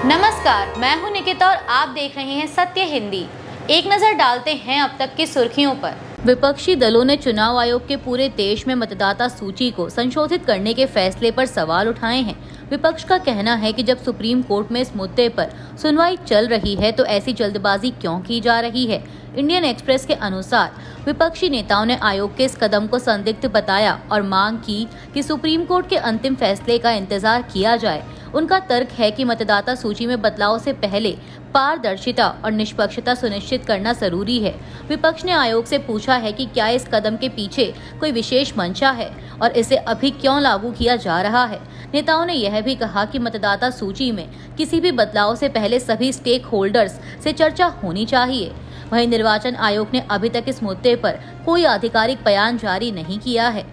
नमस्कार, मैं हूं निकिता और आप देख रहे हैं सत्य हिंदी। एक नजर डालते हैं अब तक की सुर्खियों पर। विपक्षी दलों ने चुनाव आयोग के पूरे देश में मतदाता सूची को संशोधित करने के फैसले पर सवाल उठाए हैं। विपक्ष का कहना है कि जब सुप्रीम कोर्ट में इस मुद्दे पर सुनवाई चल रही है तो ऐसी जल्दबाजी क्यों की जा रही है। इंडियन एक्सप्रेस के अनुसार विपक्षी नेताओं ने आयोग के इस कदम को संदिग्ध बताया और मांग की कि सुप्रीम कोर्ट के अंतिम फैसले का इंतजार किया जाए। उनका तर्क है कि मतदाता सूची में बदलाव से पहले पारदर्शिता और निष्पक्षता सुनिश्चित करना जरूरी है। विपक्ष ने आयोग से पूछा है कि क्या इस कदम के पीछे कोई विशेष मंशा है और इसे अभी क्यों लागू किया जा रहा है। नेताओं ने यह भी कहा कि मतदाता सूची में किसी भी बदलाव से पहले सभी स्टेक होल्डर्स से चर्चा होनी चाहिए। वहीं निर्वाचन आयोग ने अभी तक इस मुद्दे पर कोई आधिकारिक बयान जारी नहीं किया है।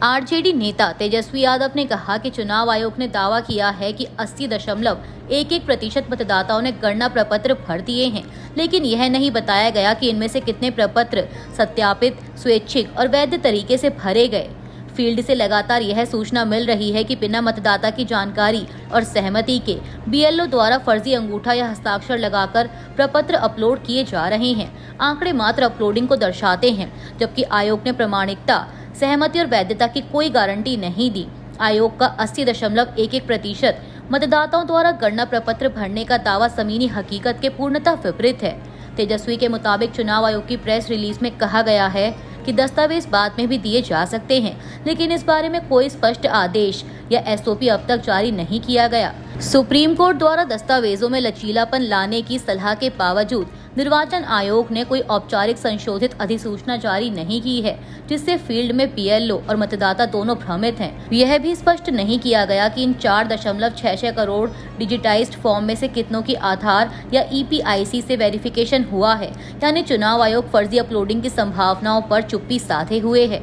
आरजेडी नेता तेजस्वी यादव ने कहा कि चुनाव आयोग ने दावा किया है कि 80.11% मतदाताओं ने गणना प्रपत्र भर दिए हैं, लेकिन यह नहीं बताया गया कि इनमें से कितने प्रपत्र सत्यापित, स्वैच्छिक और वैध तरीके से भरे गए। फील्ड से लगातार यह सूचना मिल रही है कि बिना मतदाता की जानकारी और सहमति के बीएलओ द्वारा फर्जी अंगूठा या हस्ताक्षर लगाकर प्रपत्र अपलोड किए जा रहे हैं। आंकड़े मात्र अपलोडिंग को दर्शाते हैं, जबकि आयोग ने प्रामाणिकता, सहमति और वैधता की कोई गारंटी नहीं दी। आयोग का 80.11% मतदाताओं द्वारा गणना प्रपत्र भरने का दावा जमीनी हकीकत के पूर्णतः विपरीत है। तेजस्वी के मुताबिक चुनाव आयोग की प्रेस रिलीज में कहा गया है कि दस्तावेज बाद में भी दिए जा सकते हैं, लेकिन इस बारे में कोई स्पष्ट आदेश या एसओपी अब तक जारी नहीं किया गया। सुप्रीम कोर्ट द्वारा दस्तावेजों में लचीलापन लाने की सलाह के बावजूद निर्वाचन आयोग ने कोई औपचारिक संशोधित अधिसूचना जारी नहीं की है, जिससे फील्ड में बीएलओ और मतदाता दोनों भ्रमित हैं। यह भी स्पष्ट नहीं किया गया कि इन 4.66 करोड़ डिजिटाइज्ड फॉर्म में से कितनों की आधार या ईपीआईसी से वेरिफिकेशन हुआ है, यानी चुनाव आयोग फर्जी अपलोडिंग की संभावनाओं पर चुप्पी साधे हुए है।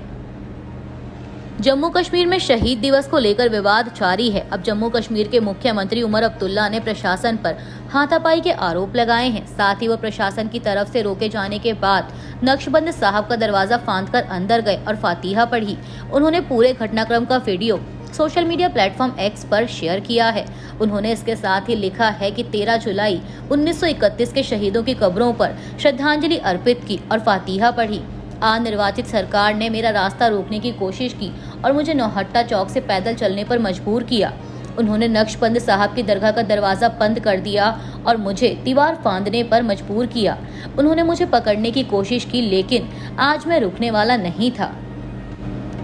जम्मू कश्मीर में शहीद दिवस को लेकर विवाद जारी है। अब जम्मू कश्मीर के मुख्यमंत्री उमर अब्दुल्ला ने प्रशासन पर हाथापाई के आरोप लगाए हैं। साथ ही वो प्रशासन की तरफ से रोके जाने के बाद नक्शबंद साहब का दरवाजा फांदकर अंदर गए और फातिहा पढ़ी। उन्होंने पूरे घटनाक्रम का video social media platform x पर शेयर किया है। उन्होंने इसके साथ ही लिखा है कि 13 जुलाई 1931 के शहीदों की कब्रों पर श्रद्धांजलि अर्पित की और फातिहा पढ़ी। आज निर्वाचित सरकार ने मेरा रास्ता रोकने की कोशिश की और मुझे नौहट्टा चौक से पैदल चलने पर मजबूर किया। उन्होंने नक्शबंद साहब की दरगाह का दरवाजा बंद कर दिया और मुझे दीवार फांदने पर मजबूर किया। उन्होंने मुझे पकड़ने की कोशिश की, लेकिन आज मैं रुकने वाला नहीं था।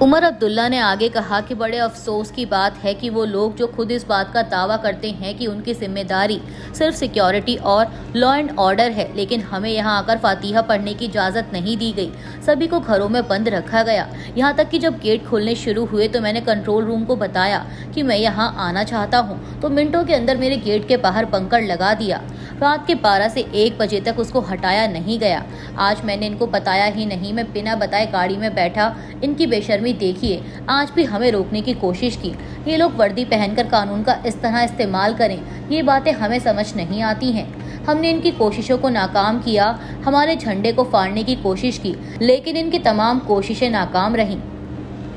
उमर अब्दुल्ला ने आगे कहा कि बड़े अफसोस की बात है कि वो लोग जो खुद इस बात का दावा करते हैं कि उनकी जिम्मेदारी सिर्फ सिक्योरिटी और लॉ एंड ऑर्डर है, लेकिन हमें यहाँ आकर फातिहा पढ़ने की इजाज़त नहीं दी गई। सभी को घरों में बंद रखा गया। यहाँ तक कि जब गेट खुलने शुरू हुए तो मैंने कंट्रोल रूम को बताया कि मैं यहाँ आना चाहता हूँ, तो मिनटों के अंदर मेरे गेट के बाहर बंकर लगा दिया। रात के 12 से 1 बजे तक उसको हटाया नहीं गया। आज मैंने इनको बताया ही नहीं, मैं बिना बताए गाड़ी में बैठा। इनकी बेशर्मी देखिए, आज भी हमें रोकने की कोशिश की। ये लोग वर्दी पहनकर कानून का इस तरह इस्तेमाल करें, ये बातें हमें समझ नहीं आती हैं। हमने इनकी कोशिशों को नाकाम किया, हमारे झंडे को फाड़ने की कोशिश की, लेकिन इनकी तमाम कोशिशें नाकाम रहीं।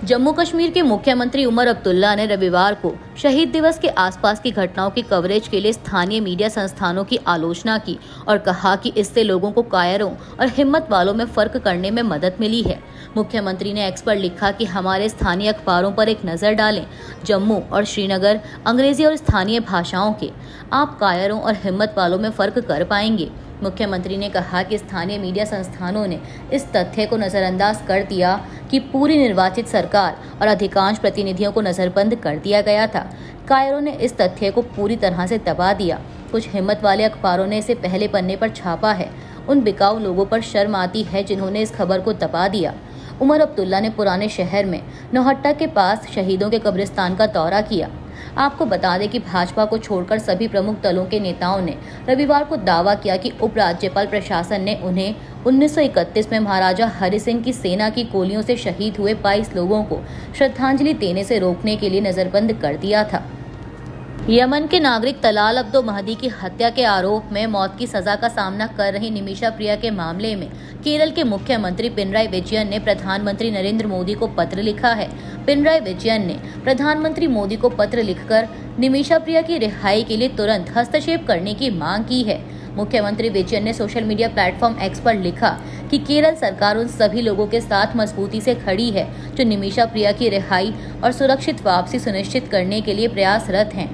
जम्मू कश्मीर के मुख्यमंत्री उमर अब्दुल्ला ने रविवार को शहीद दिवस के आसपास की घटनाओं की कवरेज के लिए स्थानीय मीडिया संस्थानों की आलोचना की और कहा कि इससे लोगों को कायरों और हिम्मत वालों में फर्क करने में मदद मिली है। मुख्यमंत्री ने एक्स पर लिखा कि हमारे स्थानीय अखबारों पर एक नज़र डालें। जम्मू और श्रीनगर अंग्रेजी और स्थानीय भाषाओं के, आप कायरों और हिम्मत वालों में फर्क कर पाएंगे। मुख्यमंत्री ने कहा कि स्थानीय मीडिया संस्थानों ने इस तथ्य को नज़रअंदाज कर दिया कि पूरी निर्वाचित सरकार और अधिकांश प्रतिनिधियों को नज़रबंद कर दिया गया था। कायरों ने इस तथ्य को पूरी तरह से दबा दिया। कुछ हिम्मत वाले अखबारों ने इसे पहले पन्ने पर छापा है। उन बिकाऊ लोगों पर शर्म आती है जिन्होंने इस खबर को दबा दिया। उमर अब्दुल्ला ने पुराने शहर में नौहट्टा के पास शहीदों के कब्रिस्तान का दौरा किया। आपको बता दें कि भाजपा को छोड़कर सभी प्रमुख दलों के नेताओं ने रविवार को दावा किया कि उपराज्यपाल प्रशासन ने उन्हें 1931 में महाराजा हरि सिंह की सेना की गोलियों से शहीद हुए 22 लोगों को श्रद्धांजलि देने से रोकने के लिए नज़रबंद कर दिया था। यमन के नागरिक तलाल अब्दो महदी की हत्या के आरोप में मौत की सजा का सामना कर रही निमिषा प्रिया के मामले में केरल के मुख्यमंत्री पिनराई विजयन ने प्रधानमंत्री नरेंद्र मोदी को पत्र लिखा है। पिनराई विजयन ने प्रधानमंत्री मोदी को पत्र लिखकर निमिषा प्रिया की रिहाई के लिए तुरंत हस्तक्षेप करने की मांग की है। मुख्यमंत्री विजयन ने सोशल मीडिया प्लेटफॉर्म एक्स पर लिखा कि केरल सरकार उन सभी लोगों के साथ मजबूती से खड़ी है जो निमिषा प्रिया की रिहाई और सुरक्षित वापसी सुनिश्चित करने के लिए प्रयासरत हैं।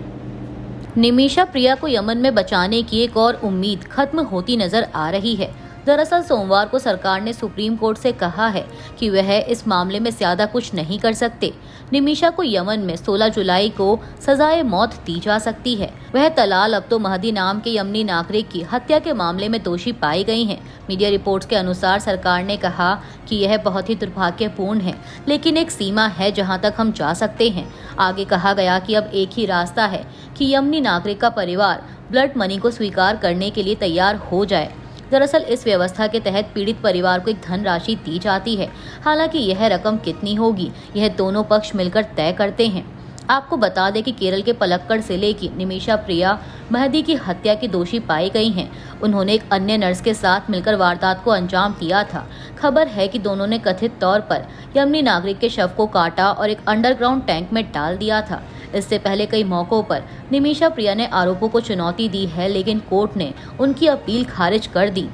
निमिषा प्रिया को यमन में बचाने की एक और उम्मीद खत्म होती नजर आ रही है। दरअसल सोमवार को सरकार ने सुप्रीम कोर्ट से कहा है कि वह इस मामले में ज्यादा कुछ नहीं कर सकते। निमिषा को यमन में 16 जुलाई को सजाए मौत दी जा सकती है। वह तलाल अब्दो महदी नाम के यमनी नागरिक की हत्या के मामले में दोषी पाई गई हैं। मीडिया रिपोर्ट्स के अनुसार सरकार ने कहा कि यह बहुत ही दुर्भाग्यपूर्ण है, लेकिन एक सीमा है जहां तक हम जा सकते हैं। आगे कहा गया कि अब एक ही रास्ता है कि यमनी नागरिक का परिवार ब्लड मनी को स्वीकार करने के लिए तैयार हो जाए। दरअसल इस व्यवस्था के तहत पीड़ित परिवार को एक धनराशि दी जाती है। हालांकि यह रकम कितनी होगी यह दोनों पक्ष मिलकर तय करते हैं। आपको बता दें कि केरल के पलक्कड़ जिले की निमिषा प्रिया महदी की हत्या की दोषी पाई गई हैं। उन्होंने एक अन्य नर्स के साथ मिलकर वारदात को अंजाम दिया था। खबर है कि दोनों ने कथित तौर पर यमनी नागरिक के शव को काटा और एक अंडरग्राउंड टैंक में डाल दिया था। इससे पहले कई मौकों पर निमिषा प्रिया ने आरोपों को चुनौती दी है, लेकिन कोर्ट ने उनकी अपील खारिज कर दी।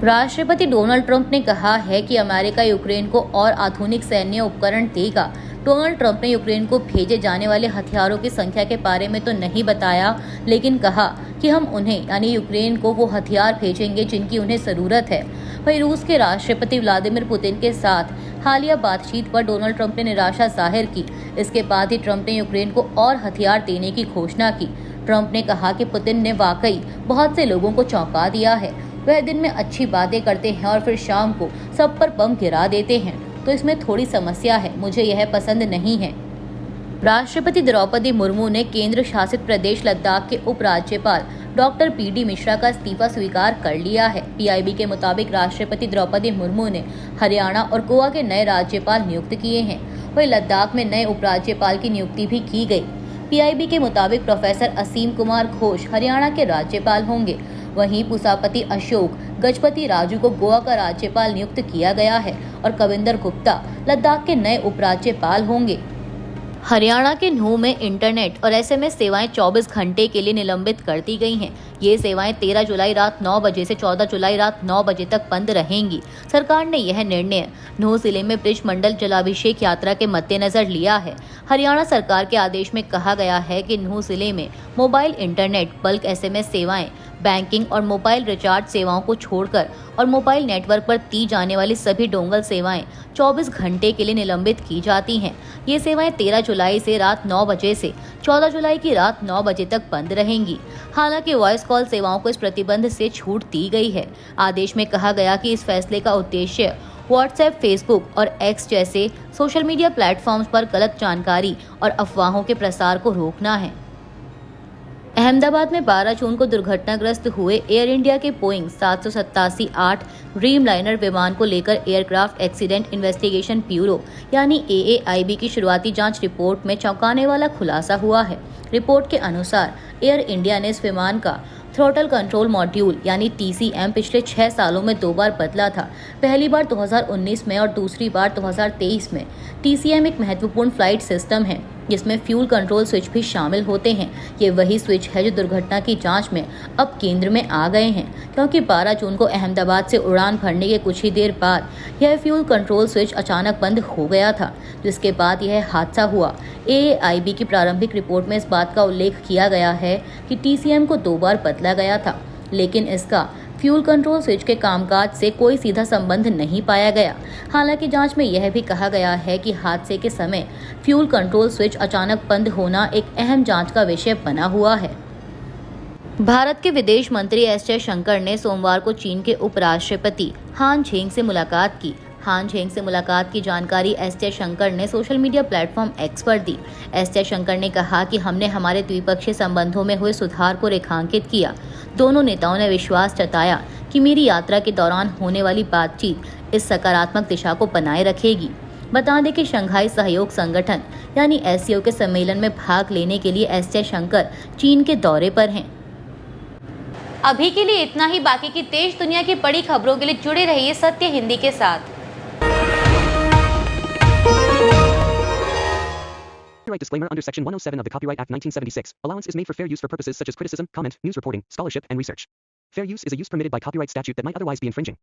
राष्ट्रपति डोनाल्ड ट्रंप ने कहा है कि अमेरिका यूक्रेन को और आधुनिक सैन्य उपकरण देगा। डोनाल्ड ट्रंप ने यूक्रेन को भेजे जाने वाले हथियारों की संख्या के बारे में तो नहीं बताया, लेकिन कहा कि हम उन्हें यानी यूक्रेन को वो हथियार भेजेंगे जिनकी उन्हें ज़रूरत है। वहीं रूस के राष्ट्रपति व्लादिमीर पुतिन के साथ हालिया बातचीत पर डोनाल्ड ट्रंप ने निराशा जाहिर की। इसके बाद ही ट्रंप ने यूक्रेन को और हथियार देने की घोषणा की। ट्रंप ने कहा कि पुतिन ने वाकई बहुत से लोगों को चौंका दिया है। वह दिन में अच्छी बातें करते हैं और फिर शाम को सब पर बम गिरा देते हैं, तो इसमें थोड़ी समस्या है। मुझे यह पसंद नहीं है। राष्ट्रपति द्रौपदी मुर्मू ने केंद्र शासित प्रदेश लद्दाख के उपराज्यपाल डॉक्टर पीडी मिश्रा का इस्तीफा स्वीकार कर लिया है। पीआईबी के मुताबिक राष्ट्रपति द्रौपदी मुर्मू ने हरियाणा और गोवा के नए राज्यपाल नियुक्त किए हैं। वहीं लद्दाख में नए उपराज्यपाल की नियुक्ति भी की गई। पीआईबी के मुताबिक प्रोफेसर असीम कुमार घोष हरियाणा के राज्यपाल होंगे। वहीं पुसापति अशोक गजपति राजू को गोवा का राज्यपाल नियुक्त किया गया है और कविंदर गुप्ता लद्दाख के नए उपराज्यपाल होंगे। हरियाणा के नूंह में इंटरनेट और एसएमएस सेवाएं 24 घंटे के लिए निलंबित कर दी गई हैं। ये सेवाएं 13 जुलाई रात 9 बजे से 14 जुलाई रात 9 बजे तक बंद रहेंगी। सरकार ने यह निर्णय नूंह जिले में ब्रिज मंडल जलाभिषेक यात्रा के मद्देनजर लिया है। हरियाणा सरकार के आदेश में कहा गया है कि नूंह जिले में मोबाइल इंटरनेट, बल्क एसएमएस सेवाएं, बैंकिंग और मोबाइल रिचार्ज सेवाओं को छोड़कर और मोबाइल नेटवर्क पर दी जाने वाली सभी डोंगल सेवाएं 24 घंटे के लिए निलंबित की जाती हैं। ये सेवाएं 13 जुलाई से रात 9 बजे से 14 जुलाई की रात 9 बजे तक बंद रहेंगी। हालांकि वॉइस कॉल सेवाओं को इस प्रतिबंध से छूट दी गई है। आदेश में कहा गया कि इस फैसले का उद्देश्य व्हाट्सएप, फेसबुक और एक्स जैसे सोशल मीडिया प्लेटफॉर्म्स पर गलत जानकारी और अफवाहों के प्रसार को रोकना है। अहमदाबाद में 12 जून को दुर्घटनाग्रस्त हुए एयर इंडिया के बोइंग 787-8 ड्रीमलाइनर विमान को लेकर एयरक्राफ्ट एक्सीडेंट इन्वेस्टिगेशन ब्यूरो यानी एएआईबी की शुरुआती जांच रिपोर्ट में चौंकाने वाला खुलासा हुआ है। रिपोर्ट के अनुसार एयर इंडिया ने इस विमान का थ्रोटल कंट्रोल मॉड्यूल यानी TCM पिछले 6 सालों में 2 बार बदला था। पहली बार 2019 में और दूसरी बार 2023 में। TCM एक महत्वपूर्ण फ्लाइट सिस्टम है जिसमें फ्यूल कंट्रोल स्विच भी शामिल होते हैं। ये वही स्विच है जो दुर्घटना की जांच में अब केंद्र में आ गए हैं, क्योंकि 12 जून को अहमदाबाद से उड़ान भरने के कुछ ही देर बाद यह फ्यूल कंट्रोल स्विच अचानक बंद हो गया था, जिसके बाद यह हादसा हुआ। एएआईबी की प्रारंभिक रिपोर्ट में इस बात का उल्लेख किया गया है कि TCM को 2 बार बदला गया था, लेकिन इसका फ्यूल कंट्रोल स्विच के कामकाज से कोई सीधा संबंध नहीं पाया गया। हालांकि जांच में यह भी कहा गया है कि हादसे के समय फ्यूल कंट्रोल स्विच अचानक बंद होना एक अहम जांच का विषय बना हुआ है। भारत के विदेश मंत्री एस जयशंकर ने सोमवार को चीन के उपराष्ट्रपति हान झेंग से मुलाकात की। हान झेंग से मुलाकात की जानकारी एस जयशंकर ने सोशल मीडिया प्लेटफॉर्म एक्स पर दी। एस जयशंकर ने कहा कि हमने हमारे द्विपक्षीय संबंधों में हुए सुधार को रेखांकित किया। दोनों नेताओं ने विश्वास जताया कि मेरी यात्रा के दौरान होने वाली बातचीत इस सकारात्मक दिशा को बनाए रखेगी। बता दें कि शंघाई सहयोग संगठन यानी एससीओ के सम्मेलन में भाग लेने के लिए एस जयशंकर चीन के दौरे पर हैं। अभी के लिए इतना ही। बाकी की देश दुनिया की बड़ी खबरों के लिए जुड़े रहिए सत्य हिंदी के साथ। Copyright disclaimer under Section 107 of the Copyright Act 1976. Allowance is made for fair use for purposes such as criticism, comment, news reporting, scholarship, and research. Fair use is a use permitted by copyright statute that might otherwise be infringing.